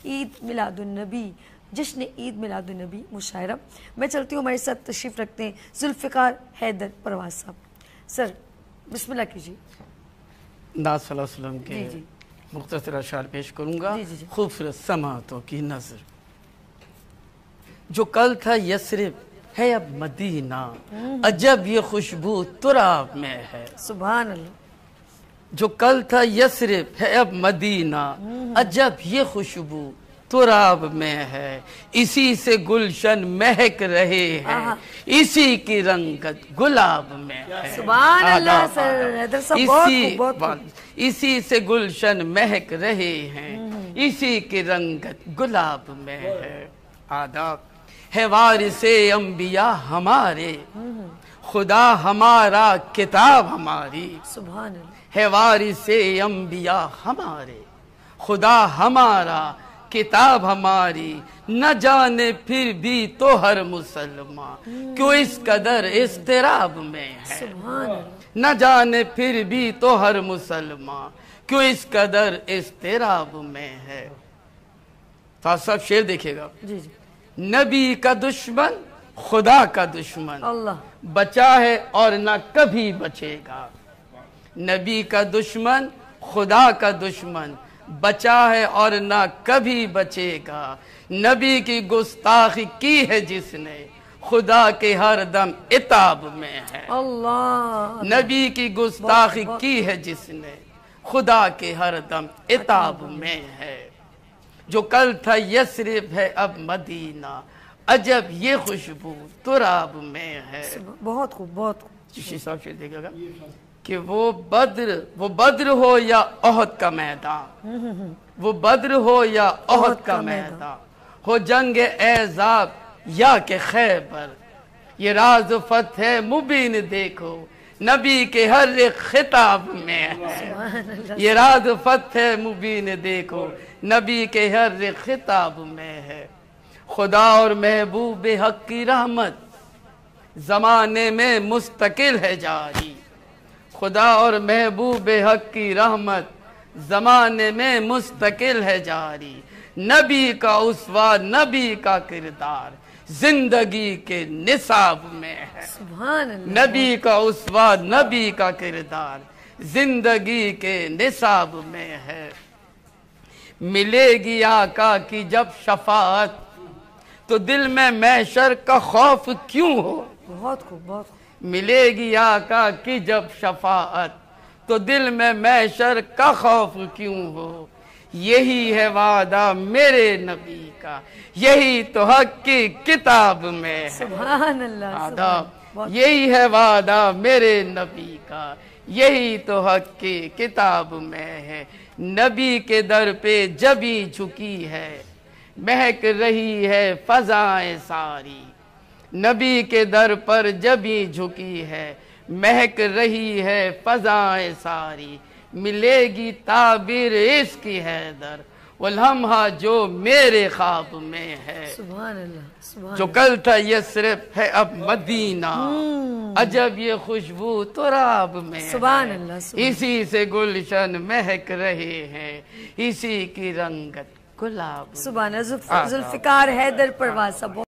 عید میلاد النبی، جشن عید میلاد النبی مشاعرہ۔ میں چلتی ہوں، ہمارے ساتھ تشریف رکھتے ہیں ذوالفقار حیدر پرواز صاحب۔ سر بسم اللہ کیجیے۔ ناز صلی اللہ علیہ وسلم کے مختصر اشعار پیش کروں گا۔ خوبصورت سماعتوں کی نظر، جو کل تھا یثرب ہے اب مدینہ، عجب یہ خوشبو تراب میں ہے۔ سبحان اللہ۔ جو کل تھا یثرب ہے اب مدینہ، عجب یہ خوشبو تراب میں ہے۔ اسی سے گلشن مہک رہے ہیں، اسی کی رنگت گلاب میں ہے۔ سبحان اللہ سر حیدر صاحب، بہت اسی سے گلشن مہک رہے ہیں، اسی کی رنگت گلاب میں ہے۔ آداب ہے وارث انبیاء ہمارے، خدا ہمارا کتاب ہماری۔ سبحان اللہ۔ ہے وارث انبیاء ہمارے، خدا ہمارا کتاب ہماری۔ نہ جانے پھر بھی تو ہر مسلمان کیوں اس قدر اضطراب میں ہے۔ سبحان اللہ۔ نہ جانے پھر بھی تو ہر مسلمان کیوں اس قدر اضطراب میں ہے۔ صاحب شعر دیکھے گا۔ جی جی۔ نبی کا دشمن خدا کا دشمن، اللہ بچا ہے اور نہ کبھی بچے گا۔ نبی کا دشمن خدا کا دشمن، بچا ہے اور نہ کبھی بچے گا۔ نبی کی گستاخی کی ہے جس نے، خدا کے ہر دم عتاب میں ہے۔ اللہ۔ نبی کی گستاخی کی ہے جس نے، خدا کے ہر دم عتاب میں ہے۔ جو کل تھا یثرب ہے اب مدینہ، عجب یہ خوشبو تراب میں ہے۔ بہت خوب، بہت خوب۔ چشتی صاحب سے دیکھے گا کہ وہ بدر ہو یا احد کا میدان، وہ بدر ہو یا احد کا میدان، ہو جنگ احزاب یا کہ خیبر، یہ راز فتح مبین دیکھو نبی کے ہر ایک خطاب میں ہے۔ یہ راز فتح مبین دیکھو نبی کے ہر ایک خطاب میں ہے۔ خدا اور محبوب حق کی رحمت زمانے میں مستقل ہے جاری۔ خدا اور محبوب حق کی رحمت زمانے میں مستقل ہے جاری۔ نبی کا اسوہ، نبی کا کردار زندگی کے نصاب میں ہے۔ سبحان اللہ۔ نبی کا اسوہ، نبی کا کردار زندگی کے نصاب میں ہے۔ ملے گی آقا کی جب شفاعت تو دل میں محشر کا خوف کیوں ہو۔ بہت خوب، بہت خوب۔ ملے گی آقا کی جب شفاعت تو دل میں محشر کا خوف کیوں ہو۔ یہی ہے وعدہ میرے نبی کا، یہی تو حق کی کتاب میں ہے۔ سبحان اللہ۔ آداب یہی ہے وعدہ میرے نبی کا، یہی تو حق کی کتاب میں ہے۔ نبی کے در پہ جبھی جھکی ہے، مہک رہی ہے فضائیں ساری۔ نبی کے در پر جبھی جھکی ہے، مہک رہی ہے فضائیں ساری۔ ملے گی تعبیر اس کی حیدر وہ لمحہ جو میرے خواب میں ہے۔ سبحان اللہ، سبحان جو کل تھا یثرب ہے اب مدینہ، عجب یہ خوشبو تراب میں ہے۔ سبحان اللہ۔ اسی سے گلشن مہک رہے ہیں، اسی کی رنگت گلاب۔ سبحان اللہ۔ ذوالفقار حیدر پرواز صاحب۔